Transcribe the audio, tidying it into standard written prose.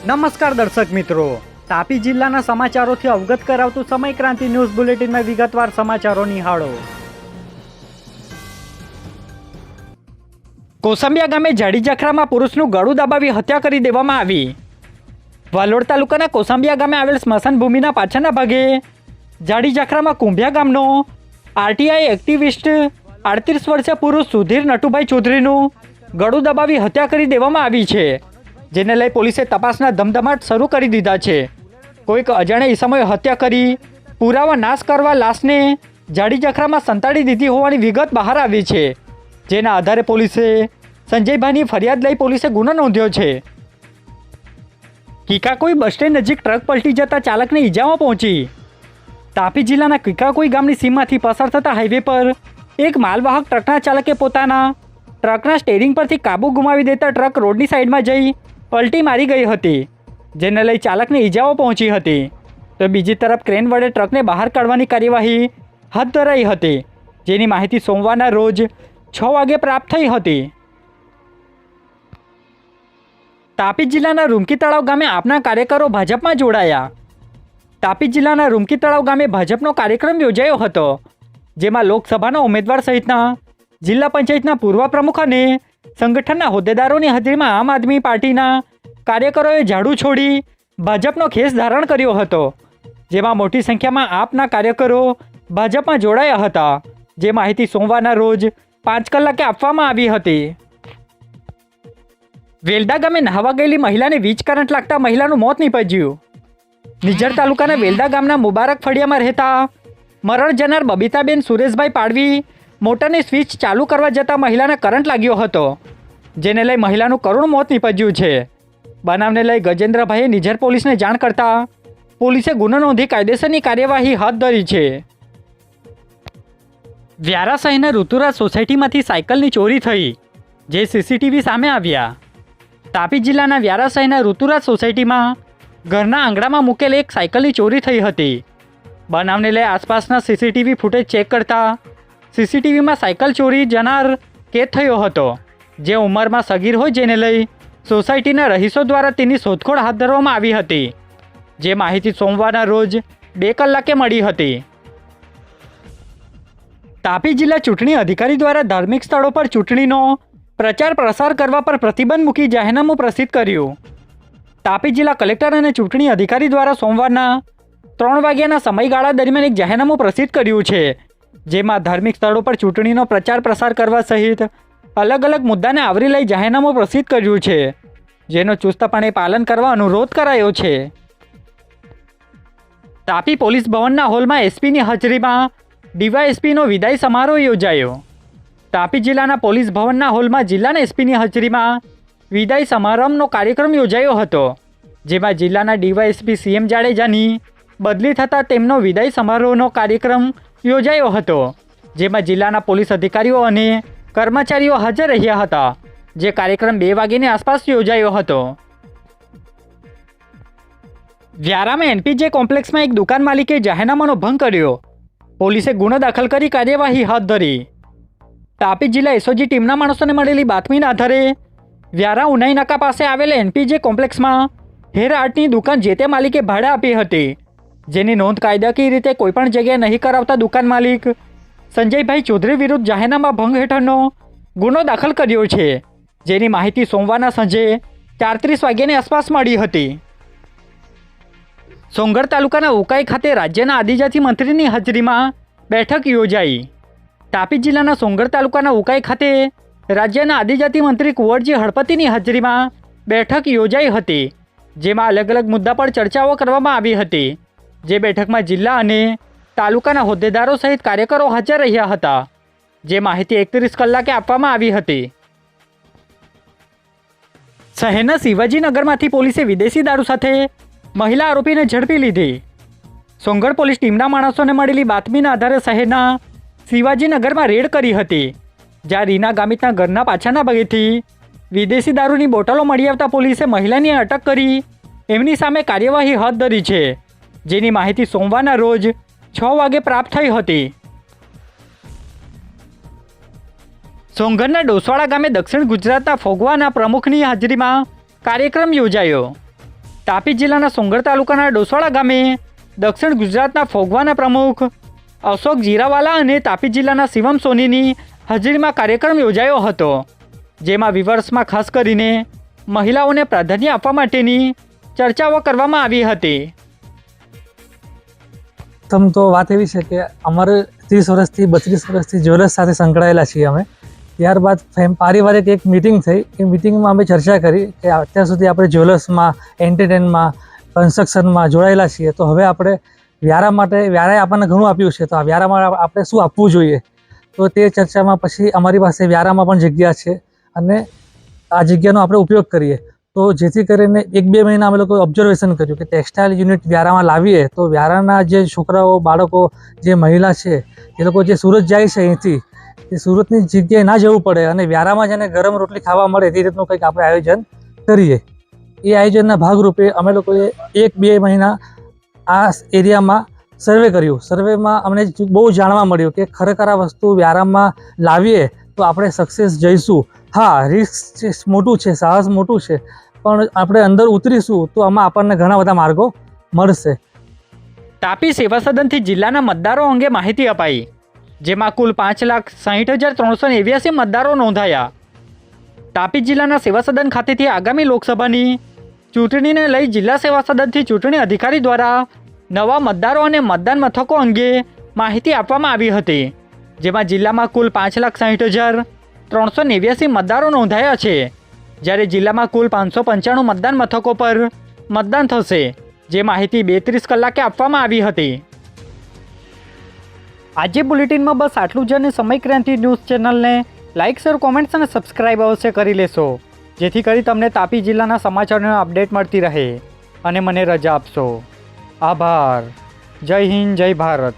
નમસ્કાર દર્શક મિત્રો, તાપી જિલ્લાના સમાચારોથી અવગત કરાવતું સમય ક્રાંતિ ન્યૂઝ બુલેટિનમાં વિગતવાર સમાચારો નિહાળો। કોસંબિયા ગામે જાડી જખરામાં પુરુષનું ગળું દબાવી હત્યા કરી દેવામાં આવી। વાલોડ તાલુકાના કોસંબિયા ગામે આવેલ સ્મશાન ભૂમિના પાછળના ભાગે જાડી જખરામાં કુંભિયા ગામનો આરટીઆઈ એક્ટિવિસ્ટ 38 વર્ષીય પુરુષ સુધીર નટુભાઈ ચૌધરીનું ગળું દબાવી હત્યા કરી દેવામાં આવી છે, જેને લઈ પોલીસે તપાસના ધમધમાટ શરૂ કરી દીધા છે। કોઈક અજાણ્યા ઈસમોએ હત્યા કરી પુરાવા નાશ કરવા લાશને જાડી જખરામાં સંતાડી દીધી હોવાની વિગત બહાર આવી છે, જેના આધારે પોલીસે સંજયભાઈની ફરિયાદ લઈ પોલીસે ગુનો નોંધ્યો છે। કિકાકોઈ બસ સ્ટેન્ડ નજીક ટ્રક પલટી જતા ચાલકને ઈજાઓ પહોંચી। તાપી જિલ્લાના કિકાકોઈ ગામની સીમમાંથી પસાર થતા હાઈવે પર એક માલવાહક ટ્રકના ચાલકે પોતાના ટ્રકના સ્ટેરિંગ પરથી કાબુ ગુમાવી દેતા ટ્રક રોડની સાઈડમાં જઈ પલટી મારી ગઈ હતી, જેને લઈ ચાલકને ઈજાઓ પહોંચી હતી। તો બીજી તરફ ક્રેન વડે ટ્રકને બહાર કાઢવાની કાર્યવાહી હાથ ધરાઈ હતી, જેની માહિતી સોમવારના રોજ 6 વાગે પ્રાપ્ત થઈ હતી। તાપી જિલ્લાના રૂમકી તળાવ ગામે આપના કાર્યકરો ભાજપમાં જોડાયા। તાપી જિલ્લાના રૂમકી તળાવ ગામે ભાજપનો કાર્યક્રમ યોજાયો હતો, જેમાં લોકસભાના ઉમેદવાર સહિતના જિલ્લા પંચાયતના પૂર્વ પ્રમુખ અને સંગઠનના હોદ્દેદારોની હાજરીમાં આમ આદમી પાર્ટીના કાર્યકરોએ ઝાડુ છોડી ભાજપનો ખેસ ધારણ કર્યો હતો, જેમાં મોટી સંખ્યામાં આપના કાર્યકરો ભાજપમાં જોડાયા હતા, જે માહિતી સોમવારના રોજ 5 કલાકે આપવામાં આવી હતી। વેલદા ગામે નહાવા ગયેલી મહિલાને વીજ કરંટ લાગતા મહિલાનું મોત નીપજ્યું। નિઝર તાલુકાના વેલદા ગામના મુબારક ફળિયામાં રહેતા મરણ જનાર બબીતાબેન સુરેશભાઈ પાડવી મોટરની સ્વિચ ચાલુ કરવા જતાં મહિલાને કરંટ લાગ્યો હતો, જેને લઈ મહિલાનું કરુણ મોત નીપજ્યું છે। બનાવને લઈ ગજેન્દ્રભાઈએ નિઝર પોલીસને જાણ કરતા પોલીસે ગુનો નોંધી કાયદેસરની કાર્યવાહી હાથ ધરી છે। વ્યારા શહેરના ઋતુરાજ સોસાયટીમાંથી સાયકલની ચોરી થઈ, જે સીસીટીવી સામે આવ્યા। તાપી જિલ્લાના વ્યારા શહેરના ઋતુરાજ સોસાયટીમાં ઘરના આંગણામાં મૂકેલ એક સાયકલની ચોરી થઈ હતી। બનાવને લઈ આસપાસના સીસીટીવી ફૂટેજ ચેક કરતા સીસીટીવીમાં સાયકલ ચોરી જનાર કેદ થયો હતો, જે ઉંમરમાં સગીર હોય, જેને લઈ સોસાયટીના રહીશો દ્વારા તેની શોધખોળ હાથ ધરવામાં આવી હતી, જે માહિતી સોમવારના રોજ 2 કલાકે મળી હતી। તાપી જિલ્લા ચૂંટણી અધિકારી દ્વારા ધાર્મિક સ્થળો પર ચૂંટણીનો પ્રચાર પ્રસાર કરવા પર પ્રતિબંધ મૂકી જાહેરનામું પ્રસિદ્ધ કર્યું। તાપી જિલ્લા કલેક્ટર અને ચૂંટણી અધિકારી દ્વારા સોમવારના 3 વાગ્યાના સમયગાળા દરમિયાન એક જાહેરનામું પ્રસિદ્ધ કર્યું છે, જેમાં ધાર્મિક સ્થળો પર ચૂંટણીનો પ્રચાર પ્રસાર કરવા સહિત અલગ અલગ મુદ્દાને આવરી લઈ જાહેરનામું પ્રસિદ્ધ કર્યું છે, જેનો ચુસ્તપણે પાલન કરવા અનુરોધ કરાયો છે। તાપી પોલીસ ભવનના હોલમાં એસપીની હાજરીમાં ડીવાયએસપીનો વિદાય સમારોહ યોજાયો। તાપી જિલ્લાના પોલીસ ભવનના હોલમાં જિલ્લાના એસપીની હાજરીમાં વિદાય સમારંભનો કાર્યક્રમ યોજાયો હતો, જેમાં જિલ્લાના ડીવાયએસપી સીએમ જાડેજાની બદલી થતાં તેમનો વિદાય સમારોહનો કાર્યક્રમ યોજાયો હતો, જેમાં જિલ્લાના પોલીસ અધિકારીઓ અને કર્મચારીઓ હાજર રહ્યા હતા, જે કાર્યક્રમ 2 વાગ્યાની આસપાસ યોજાયો હતો। વ્યારામાં એનપીજે કોમ્પ્લેક્સમાં એક દુકાન માલિકે જાહેરનામાનો ભંગ કર્યો, પોલીસે ગુનો દાખલ કરી કાર્યવાહી હાથ ધરી। તાપી જિલ્લા એસઓજી ટીમના માણસોને મળેલી બાતમીના આધારે વ્યારા ઉનાઈ નાકા પાસે આવેલા એનપીજે કોમ્પ્લેક્સમાં હેર આર્ટની દુકાન જે તે માલિકે ભાડે આપી હતી, જેની નોંધ કાયદાકીય રીતે કોઈપણ જગ્યાએ નહીં કરાવતા દુકાન માલિક સંજયભાઈ ચૌધરી વિરુદ્ધ જાહેરનામા ભંગ હેઠળનો ગુનો દાખલ કર્યો છે, જેની માહિતી સોમવારના સાંજે 4:30 વાગ્યાની આસપાસ મળી હતી। સોંગઢ તાલુકાના ઉકાઈ ખાતે રાજ્યના આદિજાતિ મંત્રીની હાજરીમાં બેઠક યોજાઈ। તાપી જિલ્લાના સોંગઢ તાલુકાના ઉકાઈ ખાતે રાજ્યના આદિજાતિ મંત્રી કુંવરજી હળપતિની હાજરીમાં બેઠક યોજાઈ હતી, જેમાં અલગ અલગ મુદ્દા પર ચર્ચાઓ કરવામાં આવી હતી, જે બેઠકમાં જિલ્લા અને તાલુકાના હોદ્દેદારો સહિત કાર્યકરો હાજર રહ્યા હતા, જે માહિતી 31 કલાકે આપવામાં આવી હતી। શહેરના શિવાજીનગરમાંથી પોલીસે વિદેશી દારૂ સાથે મહિલા આરોપીને ઝડપી લીધી। સોંગઢ પોલીસ ટીમના માણસોને મળેલી બાતમીના આધારે શહેરના શિવાજીનગરમાં રેડ કરી હતી, જ્યાં રીના ગામિતના ઘરના પાછળના ભાગેથી વિદેશી દારૂની બોટલો મળી આવતા પોલીસે મહિલાની અટક કરી એમની સામે કાર્યવાહી હાથ ધરી છે, જેની માહિતી સોમવારના રોજ 6 વાગે પ્રાપ્ત થઈ હતી। સોંગઢના ડોસવાડા ગામે દક્ષિણ ગુજરાતના ફોગવાના પ્રમુખની હાજરીમાં કાર્યક્રમ યોજાયો। તાપી જિલ્લાના સોંગઢ તાલુકાના ડોસવાડા ગામે દક્ષિણ ગુજરાતના ફોગવાના પ્રમુખ અશોક જીરાવાલા અને તાપી જિલ્લાના શિવમ સોનીની હાજરીમાં કાર્યક્રમ યોજાયો હતો, જેમાં વિવર્સમાં ખાસ કરીને મહિલાઓને પ્રાધાન્ય આપવા માટેની ચર્ચાઓ કરવામાં આવી હતી. પ્રથમ તો વાત એવી છે કે અમારે 30 વર્ષથી 32 વર્ષથી જ્વેલર્સ સાથે સંકળાયેલા છીએ અમે. ત્યારબાદ પારિવારિક એક મિટિંગ થઈ. એ મિટિંગમાં અમે ચર્ચા કરી કે અત્યાર સુધી આપણે જ્વેલર્સમાં, એન્ટરટેનમાં, કન્સ્ટ્રક્શનમાં જોડાયેલા છીએ, તો હવે આપણે વ્યારા માટે, વ્યારાએ આપણને ઘણું આપ્યું છે, તો આ વ્યારામાં આપણે શું આપવું જોઈએ. તો તે ચર્ચામાં પછી અમારી પાસે વ્યારામાં પણ જગ્યા છે અને આ જગ્યાનો આપણે ઉપયોગ કરીએ. તો જેથી કરીને 1-2 મહિના અમે લોકો ઓબ્ઝર્વેશન કર્યું કે ટેક્સટાઇલ યુનિટ વ્યારામાં લાવીએ તો વ્યારાના જે છોકરાઓ, બાળકો, જે મહિલા છે એ લોકો જે સુરત જાય છે અહીંથી, એ સુરતની જગ્યાએ ના જવું પડે અને વ્યારામાં જેને ગરમ રોટલી ખાવા મળે તે રીતનું કંઈક આપણે આયોજન કરીએ. એ આયોજનના ભાગરૂપે અમે લોકોએ 1-2 મહિના આ એરિયામાં સર્વે કર્યું. સર્વેમાં અમને બહુ જાણવા મળ્યું કે ખરેખર આ વસ્તુ વ્યારામાં લાવીએ તો આપણે સક્સેસ જઈશું. હા, રિસ્ક મોટું છે, સાહસ મોટું છે, પણ આપણે અંદર ઉતરીશું તો આમાં આપણને ઘણા બધા માર્ગો મળશે. તાપી સેવા સદનથી જિલ્લાના મતદારો અંગે માહિતી અપાઈ, જેમાં કુલ 5,60,389 મતદારો નોંધાયા. તાપી જિલ્લાના સેવા સદન ખાતેથી આગામી લોકસભાની ચૂંટણીને લઈ જિલ્લા સેવા સદનથી ચૂંટણી અધિકારી દ્વારા નવા મતદારો અને મતદાન મથકો અંગે માહિતી આપવામાં આવી હતી, જેમાં જિલ્લામાં કુલ 5,60,389 મતદારો નોંધાયા છે, જ્યારે જિલ્લામાં કુલ 595 મતદાન મથકો પર મતદાન થશે, જે માહિતી 32 કલાકે આપવામાં આવી હતી. આજે બુલેટિનમાં બસ આટલું જ અને સમય ક્રાંતિ ન્યૂઝ ચેનલને લાઇક, શેર, કોમેન્ટ્સ અને સબસ્ક્રાઇબ અવશ્ય કરી લેશો, જેથી કરી તમને તાપી જિલ્લાના સમાચારોનો અપડેટ મળતી રહે અને મને રજા આપશો. આભાર. જય હિન્દ, જય ભારત.